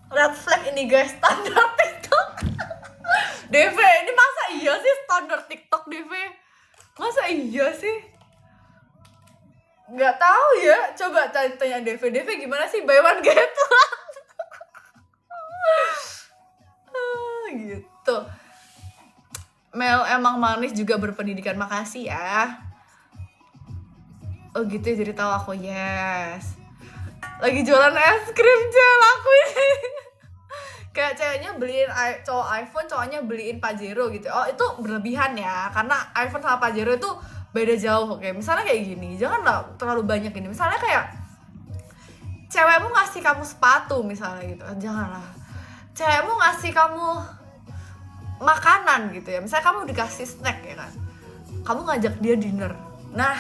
Red flag ini guys, standar TikTok. DV, ini masa iya sih standar TikTok DV? Masa iya sih? Nggak tahu ya, coba tanya DV gimana sih buy one get one. Gitu. Mel emang manis juga berpendidikan, makasih ya. Oh gitu ya, jadi tahu aku. Yes, lagi jualan es krim cel aku ini. Kayak ceweknya beliin cowok iPhone, cowoknya beliin Pajero gitu. Oh itu berlebihan ya, karena iPhone sama Pajero itu beda jauh. Oke, misalnya kayak gini, janganlah terlalu banyak ini. Misalnya kayak cewekmu ngasih kamu sepatu misalnya gitu, janganlah. Cewekmu ngasih kamu makanan gitu ya, misalnya kamu dikasih snack ya kan, kamu ngajak dia dinner, nah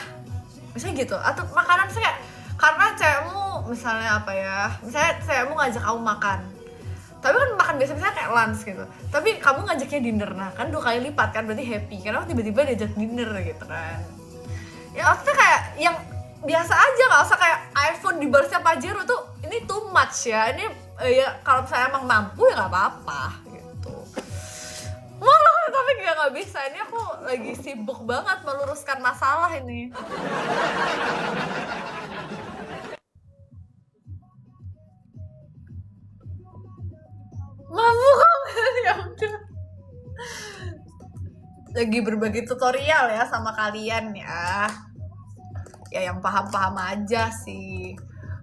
misalnya gitu. Atau makanan misalnya karena cewekmu misalnya apa ya, misalnya cewekmu ngajak kamu makan, tapi kan makan biasa misalnya kayak lunch gitu, tapi kamu ngajaknya dinner, nah kan 2 kali lipat kan, berarti happy karena tiba-tiba diajak dinner gitu kan. Ya maksudnya kayak yang biasa aja, nggak usah kayak iPhone dibalasnya Pajero tuh, ini too much ya. Ini ya kalau misalnya emang mampu ya nggak apa-apa gitu. Malah tapi nggak bisa, ini aku lagi sibuk banget meluruskan masalah ini. Mampu kamu ya udah. Lagi berbagi tutorial ya sama kalian ya. Ya yang paham-paham aja sih.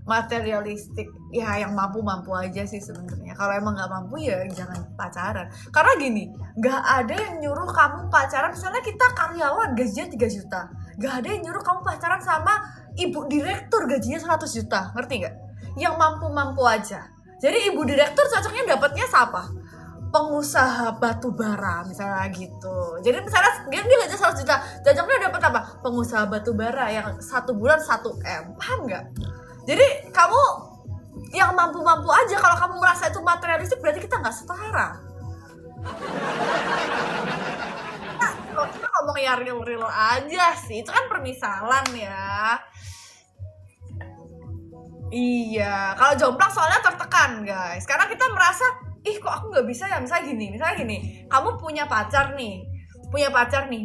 Materialistik ya, yang mampu-mampu aja sih sebenarnya. Kalau emang nggak mampu ya jangan pacaran. Karena gini, nggak ada yang nyuruh kamu pacaran. Misalnya kita karyawan gajinya 3 juta, nggak ada yang nyuruh kamu pacaran sama ibu direktur gajinya 100 juta. Ngerti nggak? Yang mampu-mampu aja. Jadi ibu direktur cocoknya dapatnya siapa? Pengusaha batu bara misalnya gitu. Jadi misalnya dia gaji 100 juta, cocoknya dapat apa? Pengusaha batu bara yang 1 bulan 1 M. Paham nggak? Jadi kamu yang mampu-mampu aja. Kalau kamu merasa itu materialistik, berarti kita nggak setara. Nah, kalau kita ngomong ya real-real aja sih, itu kan permisalan ya. Iya, kalau jomplang soalnya tertekan guys, karena kita merasa, ih kok aku nggak bisa ya. Misalnya gini, kamu punya pacar nih,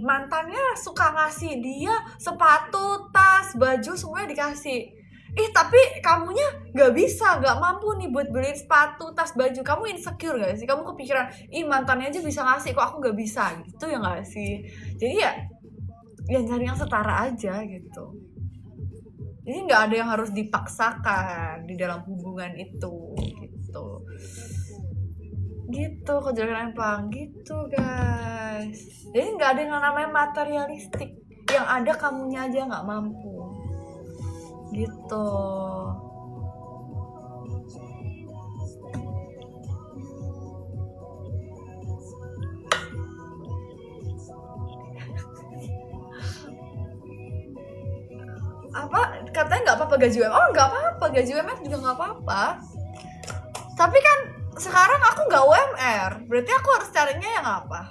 mantannya suka ngasih dia sepatu, tas, baju, semuanya dikasih. Tapi kamunya nggak bisa, nggak mampu nih buat beliin sepatu, tas, baju. Kamu insecure gak sih? Kamu kepikiran, mantannya aja bisa ngasih, kok aku nggak bisa gitu ya nggak sih? Jadi ya cari yang setara aja gitu. Jadi nggak ada yang harus dipaksakan di dalam hubungan itu gitu kejadian empang gitu guys. Jadi nggak ada yang namanya materialistik, yang ada kamunya aja nggak mampu gitu. Apa katanya nggak apa-apa gaji UMR? Oh nggak apa-apa, gaji UMR juga nggak apa-apa. Tapi kan sekarang aku nggak UMR, berarti aku harus carinya yang apa?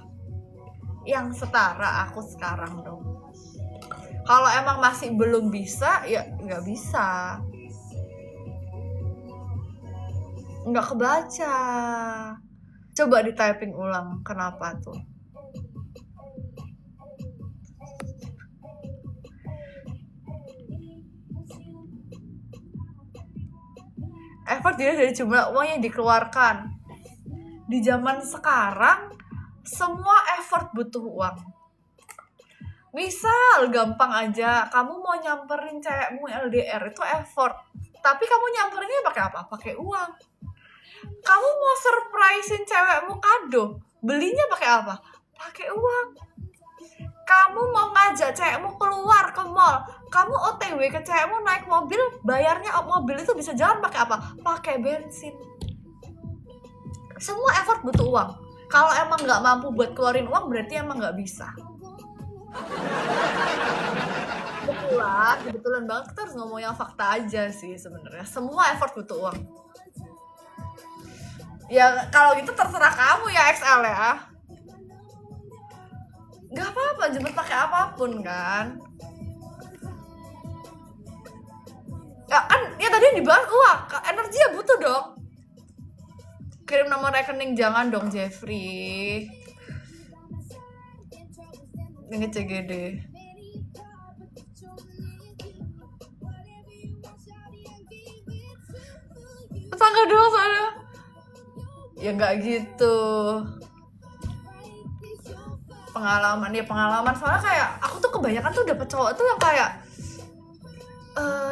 Yang setara aku sekarang dong. Kalau emang masih belum bisa, ya nggak bisa. Nggak kebaca. Coba di typing ulang, kenapa tuh? Effort dilihat dari jumlah uang yang dikeluarkan. Di zaman sekarang, semua effort butuh uang. Misal gampang aja, kamu mau nyamperin cewekmu LDR itu effort, tapi kamu nyamperinnya pakai apa? Pakai uang. Kamu mau surprisein cewekmu kado, belinya pakai apa? Pakai uang. Kamu mau ngajak cewekmu keluar ke mall, kamu OTW ke cewekmu naik mobil, bayarnya mobil itu bisa jalan pakai apa? Pakai bensin. Semua effort butuh uang. Kalau emang nggak mampu buat keluarin uang, berarti emang nggak bisa. kebetulan banget kita harus ngomong yang fakta aja sih sebenarnya. Semua effort butuh uang. Ya kalau gitu terserah kamu ya XL ya. Gak apa-apa jemput pakai apapun kan. Ya kan ya tadi dibahas uang, energi ya butuh dong. Kirim nomor rekening jangan dong Jeffrey. Ini CGD. Tetangga doang sana. Ya nggak gitu. Pengalaman soalnya kayak aku tuh kebanyakan tuh dapet cowok tuh yang kayak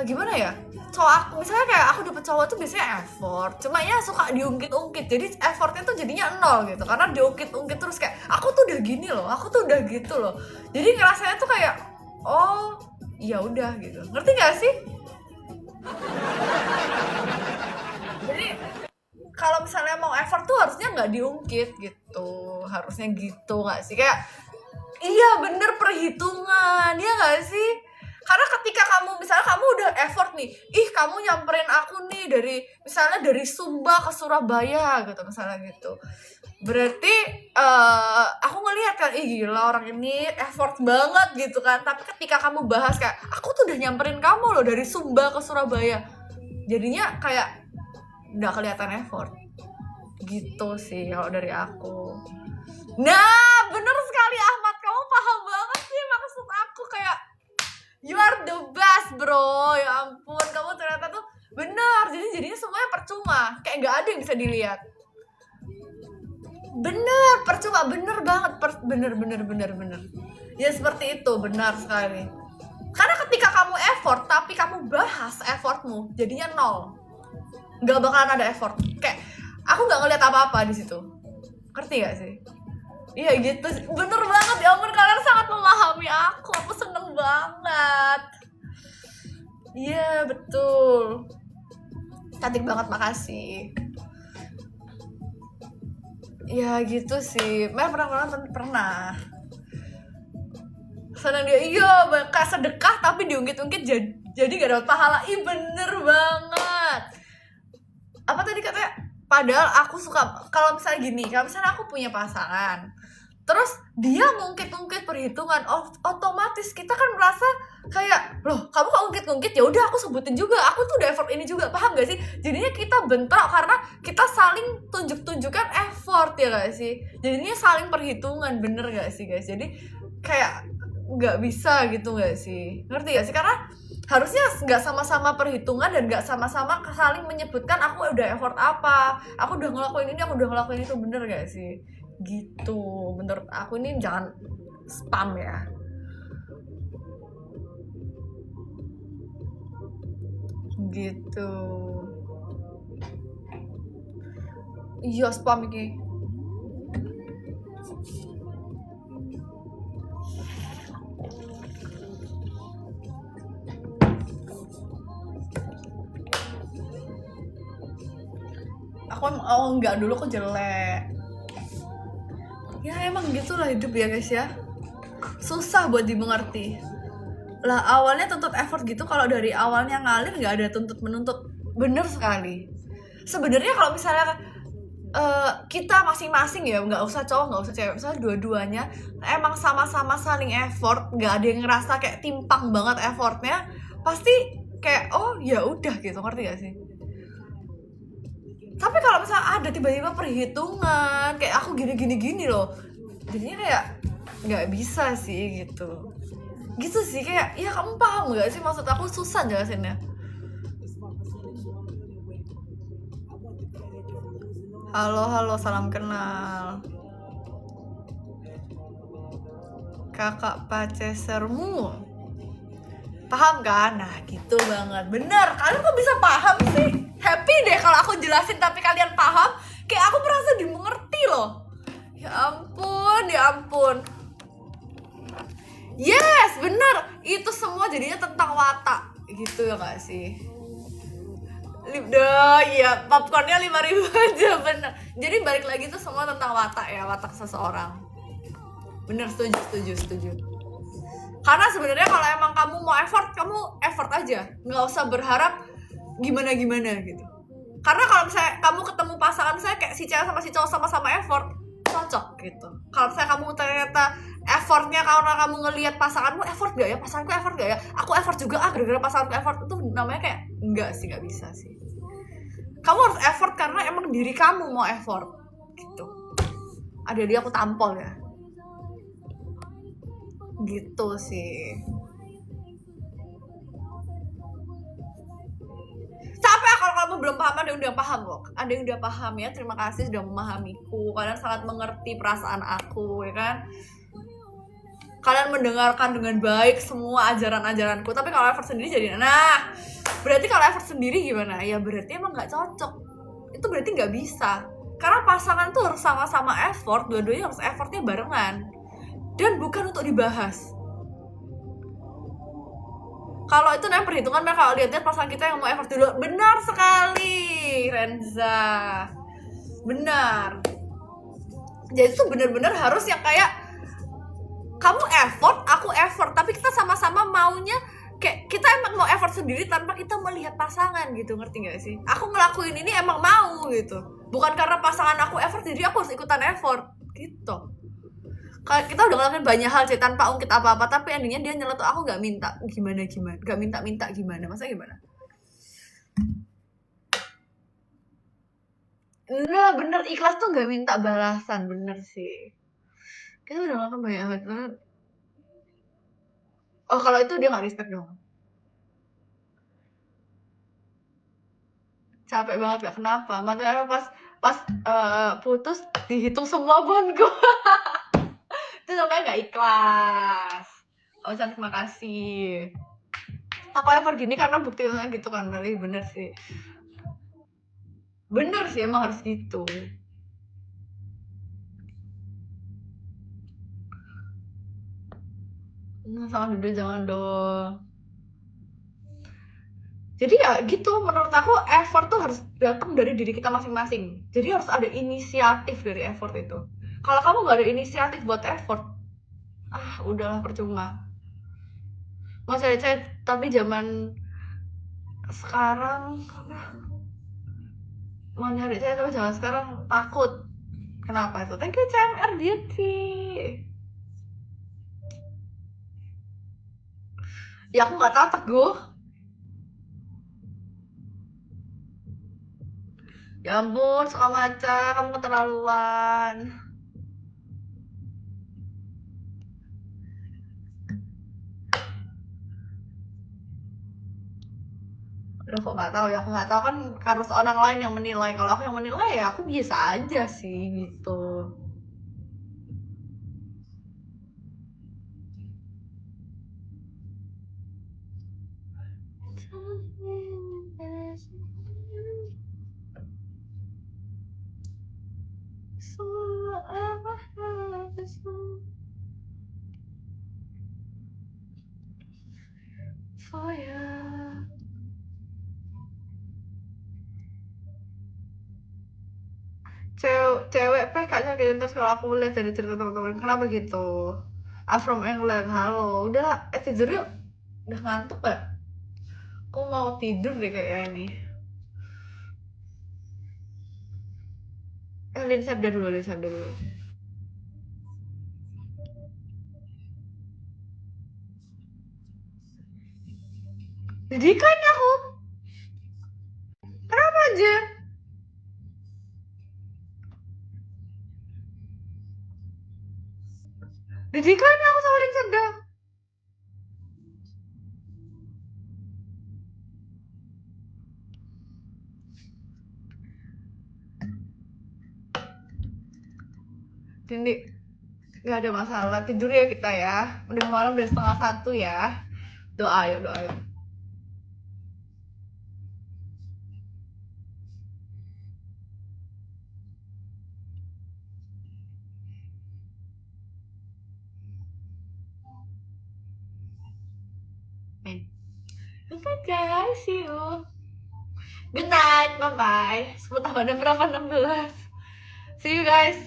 gimana ya, cowok aku misalnya kayak aku dapet cowok tuh biasanya effort, cuma ya suka diungkit-ungkit, jadi effortnya tuh jadinya nol gitu karena diungkit-ungkit terus kayak aku tuh udah gini loh, aku tuh udah gitu loh, jadi ngerasanya tuh kayak oh ya udah gitu, ngerti gak sih? Jadi kalau misalnya mau effort tuh harusnya nggak diungkit gitu, harusnya gitu nggak sih, kayak iya bener perhitungan ya nggak sih, karena ketika kamu misalnya kamu udah effort nih, ih kamu nyamperin aku nih misalnya dari Sumba ke Surabaya gitu misalnya gitu, berarti aku ngelihat kan ih gila orang ini effort banget gitu kan, tapi ketika kamu bahas kayak aku tuh udah nyamperin kamu loh dari Sumba ke Surabaya, jadinya kayak nggak kelihatan effort gitu sih kalau dari aku. Nah bener sekali Ahmad, kamu paham banget sih maksud aku, kayak you are the best bro, ya ampun kamu ternyata tuh bener, jadinya semuanya percuma, kayak nggak ada yang bisa dilihat, bener percuma, bener banget, bener ya seperti itu, benar sekali, karena ketika kamu effort tapi kamu bahas effortmu jadinya nol, nggak bakalan ada effort, kayak aku nggak ngeliat apa-apa di situ, ngerti gak sih? Iya gitu, bener banget, ya ampun kalian sangat memahami aku seneng banget. Iya betul, cantik banget, makasih. Ya gitu sih, pernah. Senang dia, iya kayak sedekah tapi diungkit-ungkit jadi gak dapat pahala, ih bener banget. Apa tadi katanya? Padahal aku suka kalau misalnya gini, kalau misalnya aku punya pasangan, terus dia ngungkit-ngungkit perhitungan, otomatis kita kan merasa kayak loh kamu kok ngungkit-ngungkit, ya udah aku sebutin juga, aku tuh udah effort ini juga, paham gak sih? Jadinya kita bentrok karena kita saling tunjuk-tunjukkan effort ya gak sih? Jadinya saling perhitungan, bener gak sih guys? Jadi kayak nggak bisa gitu gak sih? Ngerti gak sih? Karena harusnya nggak sama-sama perhitungan dan nggak sama-sama saling menyebutkan aku udah effort apa, aku udah ngelakuin ini, aku udah ngelakuin itu, bener gak sih? Gitu menurut aku, ini jangan spam ya gitu. Iya spam ini. Aku enggak, dulu aku jelek. Ya emang gitulah hidup ya guys ya. Susah buat dimengerti. Lah awalnya tuntut effort gitu, kalau dari awalnya ngalir nggak ada tuntut menuntut. Bener sekali. Sebenarnya kalau misalnya kita masing-masing ya, nggak usah cowok nggak usah cewek, misalnya dua-duanya emang sama-sama saling effort, nggak ada yang ngerasa kayak timpang banget effortnya, pasti kayak oh ya udah gitu, ngerti gak sih? Tapi kalau misalnya ada tiba-tiba perhitungan kayak aku gini loh, jadinya kayak nggak bisa sih gitu sih, kayak ya kamu paham nggak sih maksud aku, susah jelasinnya. Halo, salam kenal. Kakak pacesermu. Paham kan? Nah gitu banget, bener. Kalian kok bisa paham sih? Happy deh kalau aku jelasin tapi kalian paham. Kayak aku merasa dimengerti loh. Ya ampun. Yes, bener. Itu semua jadinya tentang watak. Gitu ya gak sih? Iya, popcornnya 5.000 aja, bener. Jadi balik lagi tuh semua tentang watak ya, watak seseorang. Bener, setuju. Karena sebenarnya kalau emang kamu mau effort, kamu effort aja, nggak usah berharap gimana gitu. Karena kalau misalnya kamu ketemu pasangan misalnya kayak si cewek sama si cowok sama-sama effort, cocok gitu. Kalau misalnya kamu ternyata effortnya karena kamu ngelihat pasanganmu effort gak ya, pasanganku effort gak ya, aku effort juga gara-gara pasanganku effort, itu namanya kayak enggak sih, nggak bisa sih. Kamu harus effort karena emang diri kamu mau effort gitu. Ada dia aku tampol ya gitu sih. Capek kalau kamu belum paham, ada yang udah paham kok. Ada yang udah paham ya, terima kasih sudah memahamiku. Kalian sangat mengerti perasaan aku ya kan. Kalian mendengarkan dengan baik semua ajaran-ajaranku. Tapi kalau effort sendiri jadi, nah berarti kalau effort sendiri gimana? Ya berarti emang gak cocok. Itu berarti gak bisa. Karena pasangan tuh harus sama-sama effort, dua-duanya harus effortnya barengan. Dan bukan untuk dibahas. Kalau itu namanya perhitungan, mereka kalau lihat-lihat pasangan kita yang mau effort dulu. Benar sekali, Renza. Benar. Jadi itu benar-benar harus yang kayak kamu effort, aku effort, tapi kita sama-sama maunya kayak kita emang mau effort sendiri tanpa kita melihat pasangan gitu, ngerti gak sih? Aku ngelakuin ini emang mau gitu, bukan karena pasangan aku effort jadi aku harus ikutan effort gitu. Kita udah ngelakuin banyak hal sih tanpa ungkit apa-apa, tapi endingnya dia nyeletuk aku gak minta gimana, gak minta gimana, masa gimana? Enggak, bener ikhlas tuh gak minta balasan, bener sih. Kita udah ngelakuin banyak hal banget. Oh kalau itu dia gak respect dong. Capek banget ya, kenapa? Makanya pas putus dihitung semua bonku. Itu namanya gak ikhlas. Oh, terima kasih. Aku ever gini karena buktinya gitu kan, berarti bener sih. Bener sih, emang harus gitu. Sama dulu jangan dong. Jadi ya gitu, menurut aku effort tuh harus datang dari diri kita masing-masing. Jadi harus ada inisiatif dari effort itu. Kalau kamu gak ada inisiatif buat effort, udahlah percuma. Mau cari-cari tapi zaman sekarang mau nyari cewek tapi zaman sekarang takut. Kenapa itu? Thank you CMR Beauty. Ya aku nggak tahu teguh. Ya ampun, suka maca, kamu keterlaluan. Udah kok nggak tahu ya, aku nggak tahu kan harus orang lain yang menilai. Kalau aku yang menilai ya aku biasa aja sih gitu. Oh ya. Cewek kayaknya gitu terus kalau aku lihat dari cerita teman-teman kenapa gitu. I'm from England, halo. Udah, tidur yuk. Udah ngantuk gak? Aku mau tidur deh kayaknya ini. Lin sabda dulu, Lin sabda dulu. Didikan aku. Kenapa aja? Didikan aku sama Lin sabda. Dindi, gak ada masalah. Tidur ya kita ya. Udah malam udah 12:30 ya. Doa yuk, doa yuk. Good night guys, see you. Good night, bye bye. 10 tambah berapa? 16. See you guys.